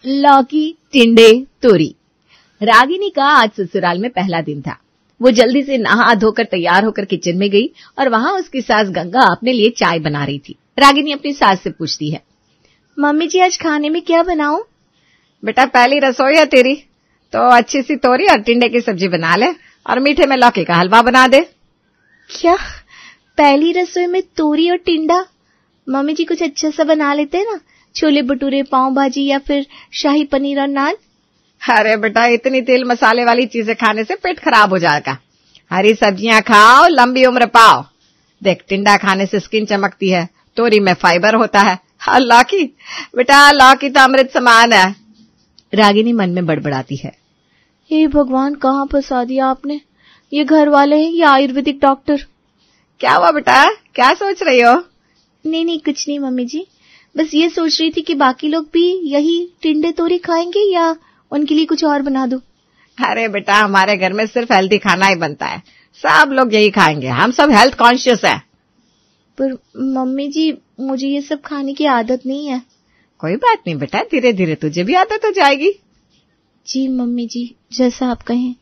लौकी, टिंडे, तोरी। रागिनी का आज ससुराल में पहला दिन था। वो जल्दी से नहा धोकर तैयार होकर किचन में गई और वहां उसकी सास गंगा अपने लिए चाय बना रही थी। रागिनी अपनी सास से पूछती है, मम्मी जी आज खाने में क्या बनाऊं? बेटा पहली रसोई है तेरी, तो अच्छी सी तोरी और टिंडे की सब्जी बना ले और मीठे में लौकी का हलवा बना दे। क्या पहली रसोई में तोरी और टिंडा? मम्मी जी कुछ अच्छा सा बना लेते हैं ना, छोले भटूरे, पाव भाजी या फिर शाही पनीर और नान। अरे बेटा इतनी तेल मसाले वाली चीजें खाने से पेट खराब हो जाएगा। हरी सब्जियां खाओ, लंबी उम्र पाओ। देख टिंडा खाने से स्किन चमकती है, तोरी में फाइबर होता है, और लौकी बेटा लौकी तो अमृत समान है। रागिनी मन में बड़बड़ाती है, हे भगवान कहाँ फंसा दिया आपने, ये घर वाले हैं या आयुर्वेदिक डॉक्टर? क्या हुआ बेटा, क्या सोच रही हो? नहीं कुछ नहीं मम्मी जी, बस ये सोच रही थी कि बाकी लोग भी यही टिंडे तोरी खाएंगे या उनके लिए कुछ और बना दूं। अरे बेटा हमारे घर में सिर्फ हेल्दी खाना ही बनता है, सब लोग यही खाएंगे, हम सब हेल्थ कॉन्शियस है। पर मम्मी जी मुझे ये सब खाने की आदत नहीं है। कोई बात नहीं बेटा, धीरे धीरे तुझे भी आदत हो जाएगी। जी मम्मी जी जैसा आप कहें।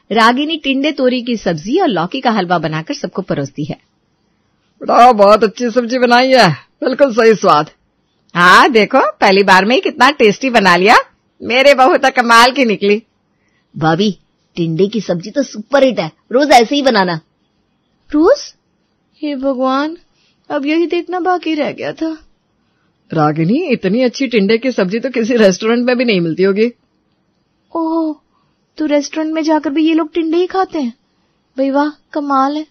रागिनी टिंडे तोरी की सब्जी और लौकी का हलवा बनाकर सबको परोसती है। बेटा बहुत अच्छी सब्जी बनाई है, बिल्कुल सही स्वाद। हाँ देखो पहली बार में ही कितना टेस्टी बना लिया, मेरे बहू तो कमाल की निकली। भाभी टिंडे की सब्जी तो सुपर हिट है, रोज ऐसे ही बनाना। रोज? हे भगवान अब यही देखना बाकी रह गया था। रागिनी इतनी अच्छी टिंडे की सब्जी तो किसी रेस्टोरेंट में भी नहीं मिलती होगी। ओह तो रेस्टोरेंट में जाकर भी ये लोग टिंडे ही खाते हैं? भाई वाह कमाल है।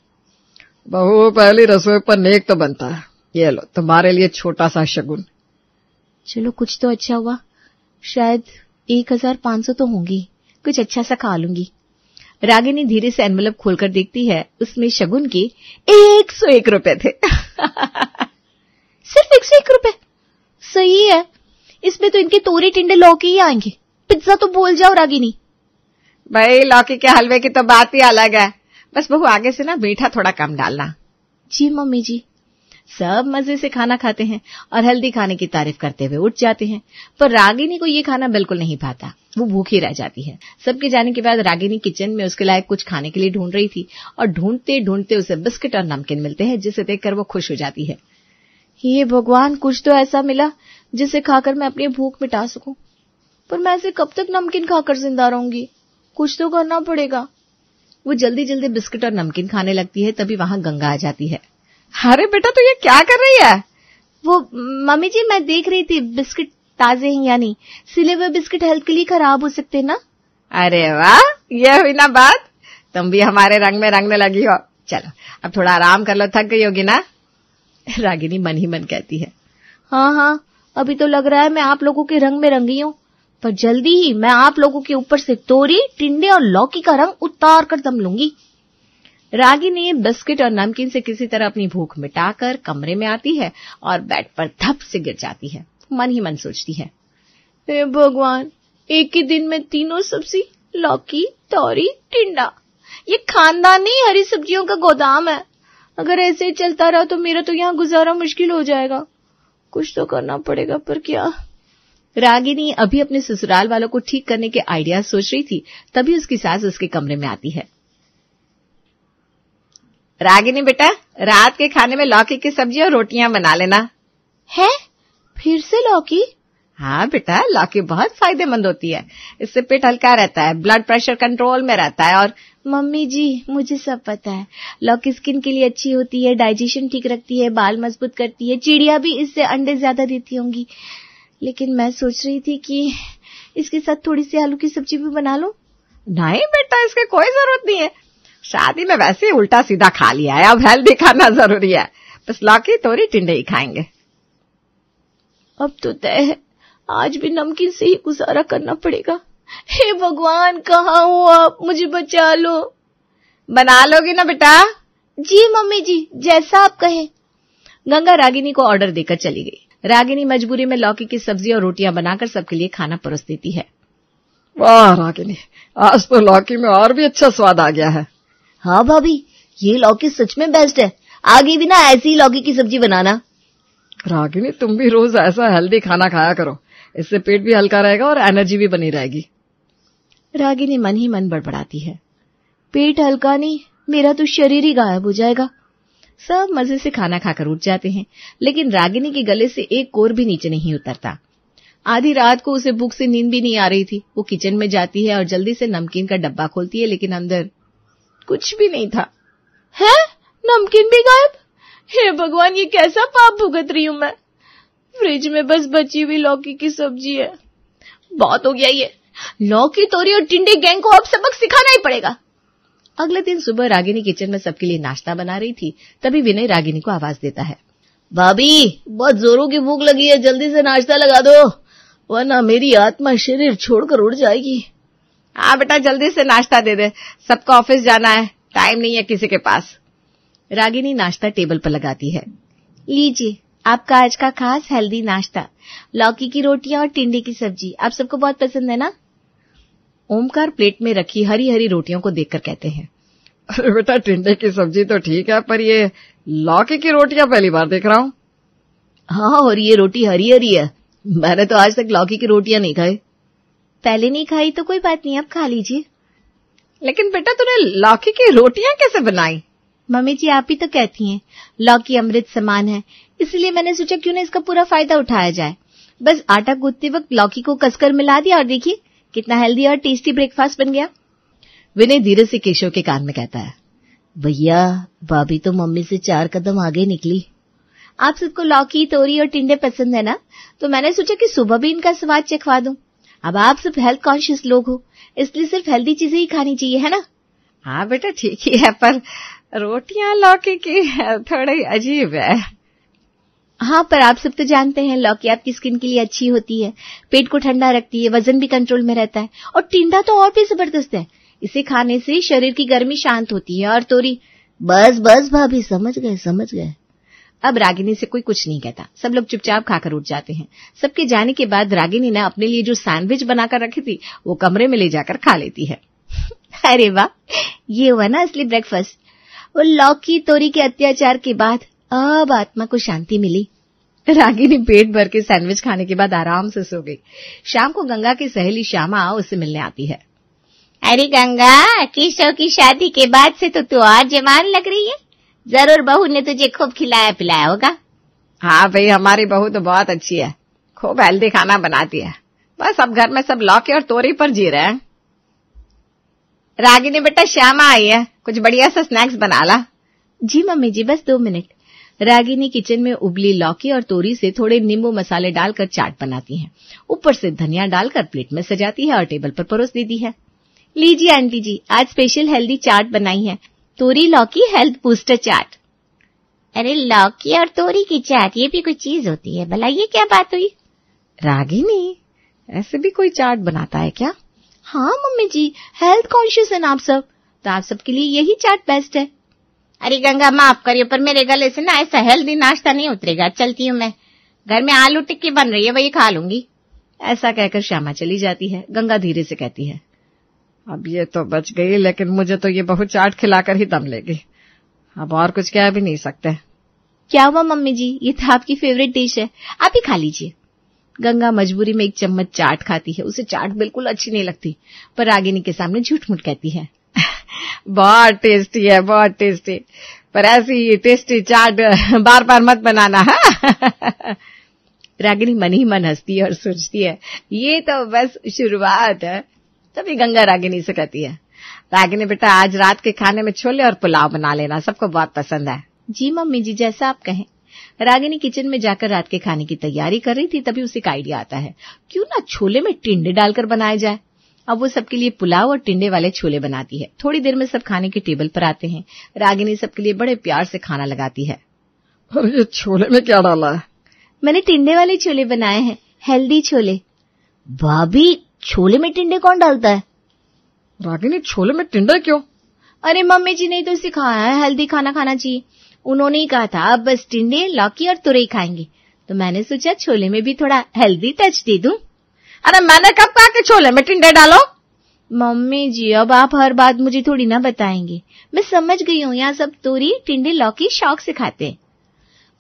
बहू पहली रसोई पर नेक तो बनता है, ये लो तुम्हारे लिए छोटा सा शगुन। चलो कुछ तो अच्छा हुआ, शायद 1500 तो होंगी, कुछ अच्छा सा खा लूंगी। रागिनी धीरे से एनवेलप खोलकर देखती है, उसमें शगुन के 101 रुपए थे। सिर्फ 101 रुपए? सही है, इसमें तो इनके तोरी टिंडे लौकी ही आएंगे। पिज्जा तो बोल जाओ रागिनी। भाई लौकी के हलवे की तो बात ही अलग है, बस बहू आगे से ना मीठा थोड़ा कम डालना। जी मम्मी जी। सब मजे से खाना खाते हैं और हेल्दी खाने की तारीफ करते हुए उठ जाते हैं, पर रागिनी को ये खाना बिल्कुल नहीं भाता, वो भूखी रह जाती है। सबके जाने के बाद रागिनी किचन में उसके लायक कुछ खाने के लिए ढूंढ रही थी और ढूंढते ढूंढते उसे बिस्किट और नमकीन मिलते हैं, जिसे देखकर वो खुश हो जाती है। हे भगवान कुछ तो ऐसा मिला जिसे खाकर मैं अपनी भूख मिटा सकूं, पर मैं ऐसे कब तक नमकीन खाकर जिंदा रहूंगी, कुछ तो करना पड़ेगा। वो जल्दी जल्दी बिस्किट और नमकीन खाने लगती है, तभी वहां गंगा आ जाती है। अरे बेटा तू ये क्या कर रही है? वो मम्मी जी मैं देख रही थी बिस्किट ताजे हैं या नहीं, सिले हुए बिस्किट हेल्थ के लिए खराब हो सकते ना। अरे वाह ये हुई ना बात, तुम भी हमारे रंग में रंगने लगी हो। चलो अब थोड़ा आराम कर लो, थक गई होगी ना। रागिनी मन ही मन कहती है, हाँ अभी तो लग रहा है मैं आप लोगों के रंग में रंगी हूँ, पर जल्दी ही मैं आप लोगों के ऊपर से तोरी टिंडे और लौकी का रंग उतार कर दम लूंगी। रागिनी बिस्किट और नमकीन से किसी तरह अपनी भूख मिटाकर कमरे में आती है और बेड पर धप से गिर जाती है। मन ही मन सोचती है, हे भगवान एक ही दिन में तीनों सब्जी, लौकी तोरी टिंडा, ये खानदानी हरी सब्जियों का गोदाम है। अगर ऐसे ही चलता रहा तो मेरा तो यहाँ गुजारा मुश्किल हो जाएगा, कुछ तो करना पड़ेगा, पर क्या। रागिनी अभी अपने ससुराल वालों को ठीक करने के आइडिया सोच रही थी, तभी उसकी सास उसके कमरे में आती है। रागिनी बेटा रात के खाने में लौकी की सब्जी और रोटियां बना लेना। है फिर से लौकी? हाँ बेटा लौकी बहुत फायदेमंद होती है, इससे पेट हल्का रहता है, ब्लड प्रेशर कंट्रोल में रहता है। और मम्मी जी मुझे सब पता है, लौकी स्किन के लिए अच्छी होती है, डाइजेशन ठीक रखती है, बाल मजबूत करती है, चिड़िया भी इससे अंडे ज्यादा देती होंगी, लेकिन मैं सोच रही थी कि इसके साथ थोड़ी सी आलू की सब्जी भी बना लो। नहीं बेटा इसकी कोई जरूरत नहीं है, शादी में वैसे ही उल्टा सीधा खा लिया है, अब हेल्दी खाना जरूरी है, बस लौकी तोरी टिंडे ही खाएंगे। अब तो तय है, आज भी नमकीन से ही गुजारा करना पड़ेगा। हे भगवान कहाँ हो आप, मुझे बचा लो। बना लोगी ना बेटा? जी मम्मी जी जैसा आप कहें। गंगा रागिनी को ऑर्डर देकर चली गई। रागिनी मजबूरी में लौकी की सब्जी और रोटियां बनाकर सबके लिए खाना परोस देती है। वाह रागिनी आज तो लौकी में और भी अच्छा स्वाद आ गया है। हाँ भाभी ये लौकी सच में बेस्ट है, आगे भी ना ऐसी ही लौकी की सब्जी बनाना। रागिनी तुम भी रोज ऐसा हेल्दी खाना खाया करो, इससे पेट भी हल्का रहेगा और एनर्जी भी बनी रहेगी। रागिनी मन ही मन बड़बड़ाती है, पेट हल्का नहीं, मेरा तो शरीर ही गायब हो जाएगा। सब मजे से खाना खाकर उठ जाते हैं, लेकिन रागिनी के गले से एक कोर भी नीचे नहीं उतरता। आधी रात को उसे भूख से नींद भी नहीं आ रही थी। वो किचन में जाती है और जल्दी से नमकीन का डब्बा खोलती है, लेकिन अंदर कुछ भी नहीं था। है? नमकीन भी गायब? हे भगवान, ये कैसा पाप भुगत रही हूं मैं। फ्रिज में बस बची हुई लौकी की सब्जी है। बहुत हो गया ये, लौकी, तोरी और टिंडे गैंग को अब सबक सिखाना ही पड़ेगा। अगले दिन सुबह रागिनी किचन में सबके लिए नाश्ता बना रही थी, तभी विनय रागिनी को आवाज देता है, भाभी बहुत जोरों की भूख लगी है, जल्दी से नाश्ता लगा दो, वरना मेरी आत्मा शरीर छोड़कर उड़ जाएगी। हाँ बेटा, जल्दी से नाश्ता दे दे, सबको ऑफिस जाना है, टाइम नहीं है किसी के पास। रागिनी नाश्ता टेबल पर लगाती है। लीजिए आपका आज का खास हेल्दी नाश्ता, लौकी की रोटियां और टिंडे की सब्जी। आप सबको बहुत पसंद है ना? ओमकार प्लेट में रखी हरी हरी रोटियों को देखकर कहते हैं, अरे बेटा, टिंडे की सब्जी तो ठीक है, पर ये लौकी की रोटियां पहली बार देख रहा हूँ। हाँ, और ये रोटी हरी हरी है, मैंने तो आज तक लौकी की रोटियां नहीं खाई। पहले नहीं खाई तो कोई बात नहीं, अब खा लीजिए। लेकिन बेटा, तूने लौकी की रोटियां कैसे बनाई? मम्मी जी, आप ही तो कहती हैं लौकी अमृत समान है, इसलिए मैंने सोचा क्यों ना इसका पूरा फायदा उठाया जाए। बस आटा गूंथते वक्त लौकी को कसकर मिला दिया और देखिए कितना हेल्दी और टेस्टी ब्रेकफास्ट बन गया। विनय धीरे से केशव के कान में कहता है, भैया भाभी तो मम्मी से 4 कदम आगे निकली। आप सबको लौकी, तोरी और टिंडे पसंद है ना, तो मैंने सोचा कि सुबह भी इनका स्वाद चखवा दूं। अब आप सब हेल्थ कॉन्शियस लोग हो, इसलिए सिर्फ हेल्दी चीजें ही खानी चाहिए, है ना? हाँ बेटा, ठीक ही है, पर रोटियां लौकी की थोड़ी अजीब है। हाँ, पर आप सब तो जानते हैं लौकी आपकी स्किन के लिए अच्छी होती है, पेट को ठंडा रखती है, वजन भी कंट्रोल में रहता है। और टिंडा तो और भी जबरदस्त है, इसे खाने से शरीर की गर्मी शांत होती है। और तोरी, बस बस भाभी, समझ गए। अब रागिनी से कोई कुछ नहीं कहता, सब लोग चुपचाप खाकर उठ जाते हैं। सबके जाने के बाद रागिनी ने अपने लिए जो सैंडविच बनाकर रखी थी वो कमरे में ले जाकर खा लेती है। अरे वाह, ये हुआ ना असली ब्रेकफास्ट। वो लौकी तोरी के अत्याचार के बाद अब आत्मा को शांति मिली। रागिनी पेट भर के सैंडविच खाने के बाद आराम से सो गई। शाम को गंगा की सहेली श्यामा उससे मिलने आती है। अरे गंगा, केशव की शादी के बाद से तो तू और जवान लग रही है, जरूर बहू ने तुझे खूब खिलाया पिलाया होगा। हाँ भाई, हमारी बहू तो बहुत अच्छी है, खूब हेल्दी खाना बनाती है। बस अब घर में सब लौकी और तोरी पर जी रहे हैं। रागिनी बेटा, श्यामा आई है, कुछ बढ़िया सा स्नैक्स बना ला। जी मम्मी जी, बस 2 मिनट। रागिनी किचन में उबली लौकी और तोरी से थोड़े नींबू मसाले डालकर चाट बनाती है, ऊपर से धनिया डालकर प्लेट में सजाती है और टेबल पर परोस देती है। लीजिए आंटी जी, आज स्पेशल हेल्दी चाट बनाई है, तोरी लौकी हेल्थ बूस्टर चाट। अरे लौकी और तोरी की चाट, ये भी कोई चीज होती है भला? ये क्या बात हुई? रागिनी, ऐसे भी कोई चाट बनाता है क्या? हाँ मम्मी जी, हेल्थ कॉन्शियस है ना आप सब, तो आप सबके लिए यही चाट बेस्ट है। अरे गंगा, माफ करिए, पर मेरे गले से ना ऐसा हेल्दी नाश्ता नहीं उतरेगा, चलती हूँ मैं। घर में आलू टिक्की बन रही है, वही खा लूंगी। ऐसा कहकर श्यामा चली जाती है। गंगा धीरे से कहती है, अब ये तो बच गई, लेकिन मुझे तो ये बहुत चाट खिलाकर ही दम लेगी, अब और कुछ कह भी नहीं सकते। क्या हुआ मम्मी जी, ये तो आपकी फेवरेट डिश है, आप ही खा लीजिए। गंगा मजबूरी में 1 चम्मच चाट खाती है। उसे चाट बिल्कुल अच्छी नहीं लगती, पर रागिनी के सामने झूठ मूठ कहती है, बहुत टेस्टी है, बहुत टेस्टी, पर ऐसी टेस्टी चाट बार बार मत बनाना है। रागिनी मन ही मन हंसती है और सोचती है, ये तो बस शुरुआत है। तभी गंगा रागिनी से कहती है, रागिनी बेटा, आज रात के खाने में छोले और पुलाव बना लेना, सबको बहुत पसंद है। जी मम्मी जी, जैसा आप कहें। रागिनी किचन में जाकर रात के खाने की तैयारी कर रही थी, तभी उसे एक आइडिया आता है, क्यों ना छोले में टिंडे डालकर बनाया जाए। अब वो सबके लिए पुलाव और टिंडे वाले छोले बनाती है। थोड़ी देर में सब खाने के टेबल पर आते हैं। रागिनी सबके लिए बड़े प्यार से खाना लगाती है। अरे ये छोले में क्या डाला है? मैंने टिंडे वाले छोले बनाए हैं, हेल्दी छोले। भाभी, छोले में टिंडे कौन डालता है? रागिनी, छोले में टिंडे क्यों? अरे मम्मी जी ने तो सिखाया है हेल्दी खाना खाना चाहिए, उन्होंने ही कहा था अब बस टिंडे, लौकी और तुरई खाएंगे, तो मैंने सोचा छोले में भी थोड़ा हेल्दी टच दे दूं। अरे मैंने कब कहा कि छोले में टिंडे डालो? मम्मी जी, अब आप हर बात मुझे थोड़ी ना बताएंगे, मैं समझ गई हूँ, यहाँ सब तोरी टिंडे लौकी शौक से खाते हैं।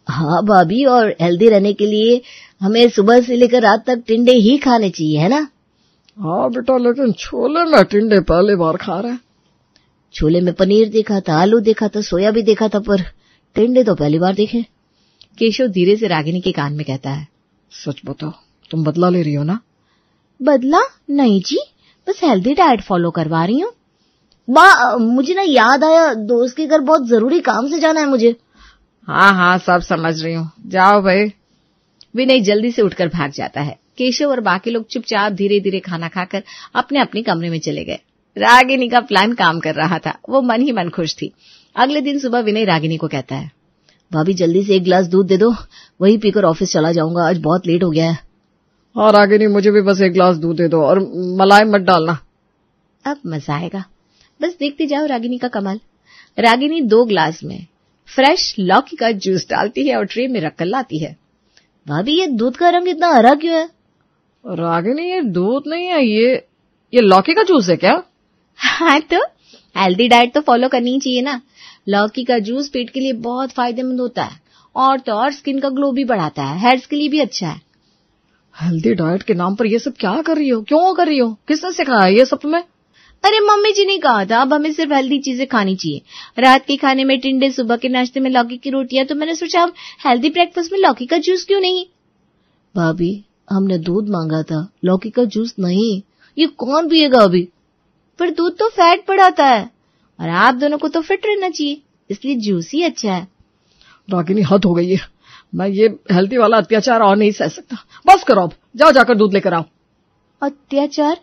हाँ भाभी, और हेल्दी रहने के लिए हमें सुबह से लेकर रात तक टिंडे ही खाने चाहिए, है ना? हाँ बेटा, लेकिन छोले में टिंडे पहली बार खा रहे हैं। छोले में पनीर देखा था, आलू देखा था, सोया भी देखा था, पर टिंडे तो पहली बार देखे। केशव धीरे से रागिनी के कान में कहता है, सच बताओ, तुम बदला ले रही हो ना? बदला नहीं जी, बस हेल्दी डाइट फॉलो करवा रही हूँ। मुझे ना याद आया, दोस्त के घर बहुत जरूरी काम से जाना है मुझे। हाँ हाँ, सब समझ रही हूँ, जाओ भाई। विनय जल्दी से उठकर भाग जाता है। केशव और बाकी लोग चुपचाप धीरे धीरे खाना खाकर अपने अपने कमरे में चले गए। रागिनी का प्लान काम कर रहा था, वो मन ही मन खुश थी। अगले दिन सुबह विनय रागिनी को कहता है, भाभी जल्दी से 1 गिलास दूध दे दो, वही पीकर ऑफिस चला जाऊंगा, आज बहुत लेट हो गया है। हाँ रागिनी, मुझे भी बस 1 गिलास दूध दे दो, और मलाई मत डालना। अब मजा आएगा, बस देखते जाओ रागिनी का कमाल। रागिनी 2 गिलास में फ्रेश लौकी का जूस डालती है और ट्रे में रखकर लाती है। भाभी ये दूध का रंग इतना हरा क्यों है? रागिनी, ये दूध नहीं है, ये लौकी का जूस है क्या? हाँ तो हेल्दी डाइट तो फॉलो करनी ही चाहिए ना। लौकी का जूस पेट के लिए बहुत फायदेमंद होता है, और तो और स्किन का ग्लो भी बढ़ाता है, हेयर्स के लिए भी अच्छा है। हेल्दी डाइट के नाम पर ये सब क्या कर रही हो, क्यों कर रही हो, किसने सिखाया ये सब तुम्हें? अरे मम्मी जी ने कहा था अब हमें सिर्फ हेल्दी चीजें खानी चाहिए। रात के खाने में टिंडे, सुबह के नाश्ते में लौकी की रोटियां, तो मैंने सोचा अब हेल्दी ब्रेकफास्ट में लौकी का जूस क्यों नहीं। भाभी हमने दूध मांगा था, लौकी का जूस नहीं, ये कौन पिएगा अभी? पर दूध तो फैट बढ़ाता है, और आप दोनों को तो फिट रहना चाहिए, इसलिए जूस ही अच्छा है। रागिनी हद हो गई है, मैं ये हेल्दी वाला अत्याचार और नहीं सह सकता। बस करो, अब जाओ जाकर दूध लेकर आओ। अत्याचार?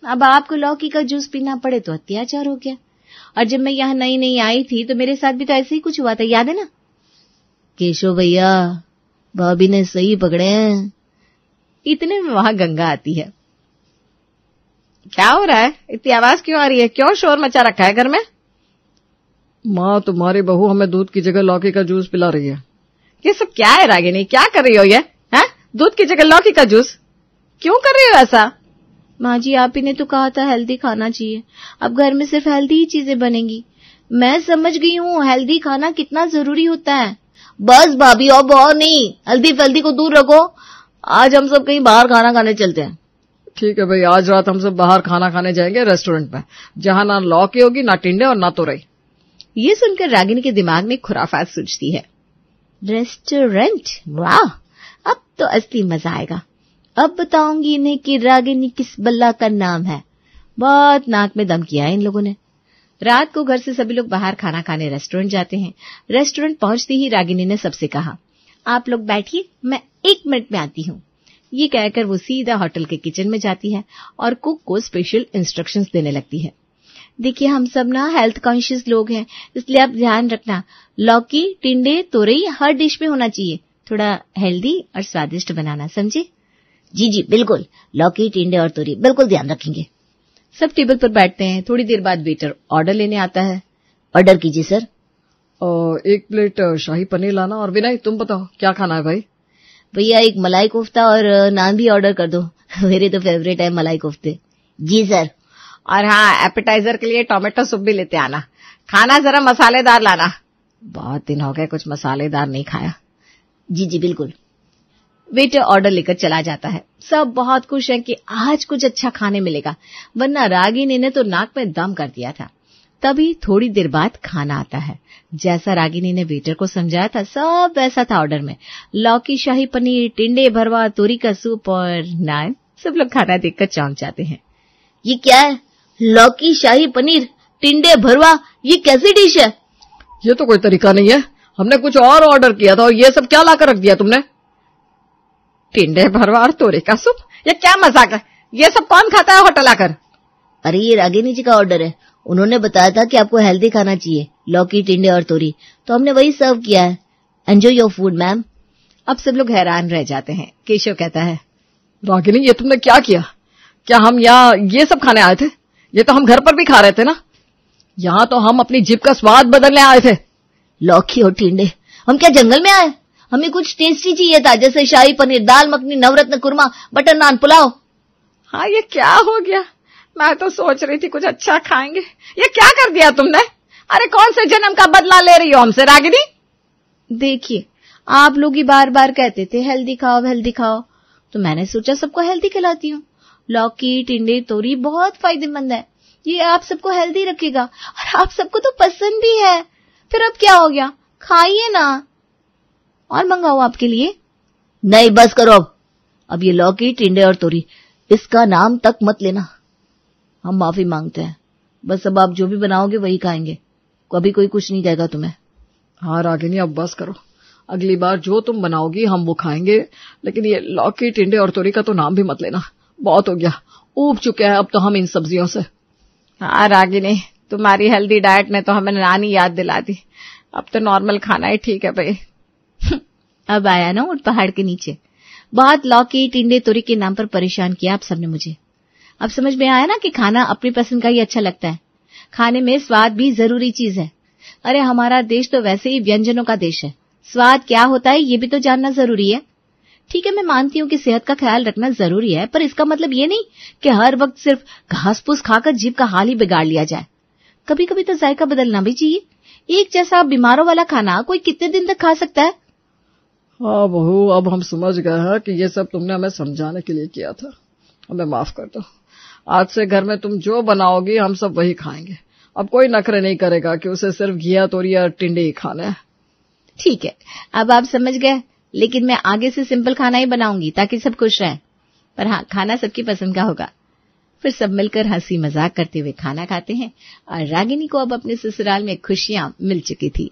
अब आपको लौकी का जूस पीना पड़े तो अत्याचार हो गया। और जब मैं यहाँ नई नई आई थी तो मेरे साथ भी तो ऐसे ही कुछ हुआ था, याद है ना? केशव भैया, भाभी ने सही पकड़े हैं। इतने में वहां गंगा आती है। क्या हो रहा है, इतनी आवाज क्यों आ रही है, क्यों शोर मचा रखा है घर में? माँ, तुम्हारी बहू हमें दूध की जगह लौकी का जूस पिला रही है। ये सब क्या है रागिनी, क्या कर रही हो ये? दूध की जगह लौकी का जूस क्यों कर रही हो ऐसा? माँ जी, आप ही ने तो कहा था हेल्दी खाना चाहिए, अब घर में सिर्फ हेल्दी ही चीजें बनेंगी। मैं समझ गई हूँ हेल्दी खाना कितना जरूरी होता है। बस भाभी, अब और नहीं, हेल्दी फैल्दी को दूर रखो। आज हम सब कहीं बाहर खाना खाने चलते हैं। ठीक है भाई, आज रात हम सब बाहर खाना खाने जाएंगे रेस्टोरेंट में, जहाँ ना लौकी होगी, ना टिंडे और ना तोरई। ये सुनकर रागिनी के दिमाग में खुराफात सूझती है। रेस्टोरेंट, वाह, अब तो असली मजा आएगा। अब बताऊंगी इन्हें कि रागिनी किस बल्ला का नाम है। बहुत नाक में दम किया है इन लोगों ने। रात को घर से सभी लोग बाहर खाना खाने रेस्टोरेंट जाते हैं। रेस्टोरेंट पहुंचते ही रागिनी ने सबसे कहा, आप लोग बैठिए, मैं 1 मिनट में आती हूँ। ये कहकर वो सीधा होटल के किचन में जाती है और कुक को स्पेशल इंस्ट्रक्शंस देने लगती है। देखिए, हम सब ना हेल्थ कॉन्शियस लोग हैं, इसलिए आप ध्यान रखना, लौकी, टिंडे, तोरई हर डिश में होना चाहिए। थोड़ा हेल्दी और स्वादिष्ट बनाना, समझे? जी जी बिल्कुल, लौकी, टिंडे और तोरई बिल्कुल ध्यान रखेंगे। सब टेबल पर बैठते हैं। थोड़ी देर बाद वेटर ऑर्डर लेने आता है। ऑर्डर कीजिए सर। 1 प्लेट शाही पनीर लाना। और विनय, तुम बताओ क्या खाना है भाई? भैया 1 मलाई कोफ्ता और नान भी ऑर्डर कर दो। मेरे तो फेवरेट है मलाई कोफ्ते। जी सर। और हाँ, एपेटाइजर के लिए टोमेटो सूप भी लेते आना। खाना जरा मसालेदार लाना, बहुत दिन हो गए कुछ मसालेदार नहीं खाया। जी जी बिल्कुल। वेटर ऑर्डर लेकर चला जाता है। सब बहुत खुश हैं कि आज कुछ अच्छा खाने मिलेगा, वरना रागिनी ने तो नाक में दम कर दिया था। तभी थोड़ी देर बाद खाना आता है। जैसा रागिनी ने वेटर को समझाया था सब वैसा था ऑर्डर में। लौकी शाही पनीर, टिंडे भरवा, तोरी का सूप और नान। सब लोग खाना देखकर चौंक जाते हैं। ये क्या है? लौकी शाही पनीर, टिंडे भरवा, ये कैसी डिश है? ये तो कोई तरीका नहीं है, हमने कुछ और ऑर्डर किया था और ये सब क्या लाकर रख दिया तुमने? टिंडे भरवा और तोरी का सूप, ये क्या मजाक है? ये सब कौन खाता है होटल आकर? अरे ये रागिनी जी का ऑर्डर है, उन्होंने बताया था कि आपको हेल्दी खाना चाहिए, लौकी, टिंडे और तोरी, तो हमने वही सर्व किया है। Enjoy your food ma'am. अब सब लोग हैरान रह जाते हैं। केशव कहता है, रागिनी ये तुमने क्या किया? क्या हम यहाँ ये सब खाने आए थे? ये तो हम घर पर भी खा रहे थे ना। यहाँ तो हम अपनी जीभ का स्वाद बदलने आए थे। लौकी और टिंडे, हम क्या जंगल में आए? हमें कुछ टेस्टी चाहिए था, जैसे शाही पनीर, दाल मखनी, नवरत्न कुरमा, बटर नान, पुलाव। हाँ, ये क्या हो गया? मैं तो सोच रही थी कुछ अच्छा खाएंगे, ये क्या कर दिया तुमने? अरे कौन से जन्म का बदला ले रही हो हमसे रागिनी? देखिए, आप लोग ही बार बार कहते थे हेल्दी खाओ हेल्दी खाओ, तो मैंने सोचा सबको हेल्दी खिलाती हूँ। लौकी, टिंडे, तोरी बहुत फायदेमंद है, ये आप सबको हेल्दी रखेगा और आप सबको तो पसंद भी है। फिर अब क्या हो गया, खाइए ना। और मंगाओ आपके लिए? नहीं, बस करो अब ये लौकी, टिंडे और तोरी, इसका नाम तक मत लेना। हम माफी मांगते हैं, बस अब आप जो भी बनाओगे वही खाएंगे, कभी कोई कुछ नहीं कहेगा तुम्हें। हाँ रागिनी, अब बस करो, अगली बार जो तुम बनाओगी हम वो खाएंगे, लेकिन ये लौकी, टिंडे और तोरी का तो नाम भी मत लेना, बहुत हो गया, ऊब चुके हैं अब तो हम इन सब्जियों से। हाँ रागिनी, तुम्हारी हेल्दी डाइट ने तो हमें नानी याद दिला दी, अब तो नॉर्मल खाना ही ठीक है भाई। अब आया ना ऊंट पहाड़ के नीचे। बहुत लौकी, टिंडे, तोरी के नाम पर परेशान किया आप सबने मुझे। अब समझ में आया ना कि खाना अपनी पसंद का ही अच्छा लगता है, खाने में स्वाद भी जरूरी चीज है। अरे हमारा देश तो वैसे ही व्यंजनों का देश है, स्वाद क्या होता है ये भी तो जानना जरूरी है। ठीक है, मैं मानती हूँ कि सेहत का ख्याल रखना जरूरी है, पर इसका मतलब ये नहीं कि हर वक्त सिर्फ घास फूस खाकर जीभ का हाल ही बिगाड़ लिया जाए। कभी कभी तो जायका बदलना भी चाहिए। एक जैसा बीमारों वाला खाना कोई कितने दिन तक खा सकता है? हाँ बहू, अब हम समझ गए हैं कि ये सब तुमने हमें समझाने के लिए किया था, हमें माफ कर दो। आज से घर में तुम जो बनाओगी हम सब वही खाएंगे, अब कोई नखरे नहीं करेगा कि उसे सिर्फ घिया, तोरी या टिंडे ही खाने हैं। ठीक है, अब आप समझ गए, लेकिन मैं आगे से सिंपल खाना ही बनाऊंगी ताकि सब खुश रहें। पर हाँ, खाना सबकी पसंद का होगा। फिर सब मिलकर हंसी मजाक करते हुए खाना खाते हैं और रागिनी को अब अपने ससुराल में खुशियां मिल चुकी थी।